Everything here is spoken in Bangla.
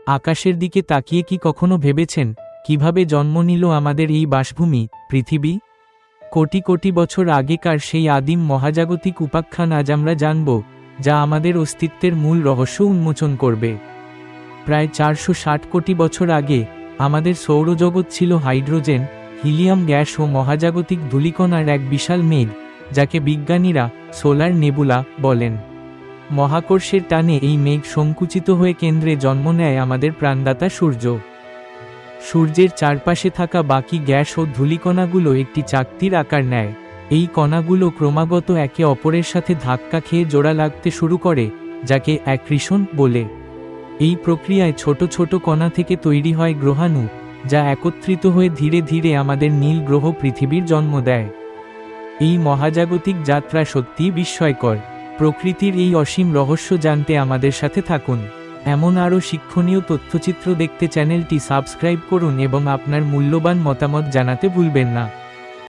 আকাশের দিকে তাকিয়ে কি কখনো ভেবেছেন কিভাবে জন্ম নিল আমাদের এই বাসভূমি পৃথিবী? কোটি কোটি বছর আগেকার সেই আদিম মহাজাগতিক উপাখ্যান আজ আমরা জানব, যা আমাদের অস্তিত্বের মূল রহস্য উন্মোচন করবে। প্রায় 460 কোটি বছর আগে আমাদের সৌরজগৎ ছিল হাইড্রোজেন, হিলিয়াম গ্যাস ও মহাজাগতিক ধূলিকণার এক বিশাল মেঘ, যাকে বিজ্ঞানীরা সোলার নেবুলা বলেন। মহাকর্ষের টানে এই মেঘ সংকুচিত হয়ে কেন্দ্রে জন্ম নেয় আমাদের প্রাণদাতা সূর্য। সূর্যের চারপাশে থাকা বাকি গ্যাস ও ধূলিকণাগুলো একটি চাকতির আকার নেয়। এই কণাগুলো ক্রমাগত একে অপরের সাথে ধাক্কা খেয়ে জোড়া লাগতে শুরু করে, যাকে অ্যাক্রিশন বলে। এই প্রক্রিয়ায় ছোট ছোট কণা থেকে তৈরি হয় গ্রহাণু, যা একত্রিত হয়ে ধীরে ধীরে আমাদের নীল গ্রহ পৃথিবীর জন্ম দেয়। এই মহাজাগতিক যাত্রা সত্যিই বিস্ময়কর। প্রকৃতির এই অসীম রহস্য জানতে আমাদের সাথে থাকুন। এমন আরও শিক্ষণীয় তথ্যচিত্র দেখতে চ্যানেলটি সাবস্ক্রাইব করুন এবং আপনার মূল্যবান মতামত জানাতে ভুলবেন না।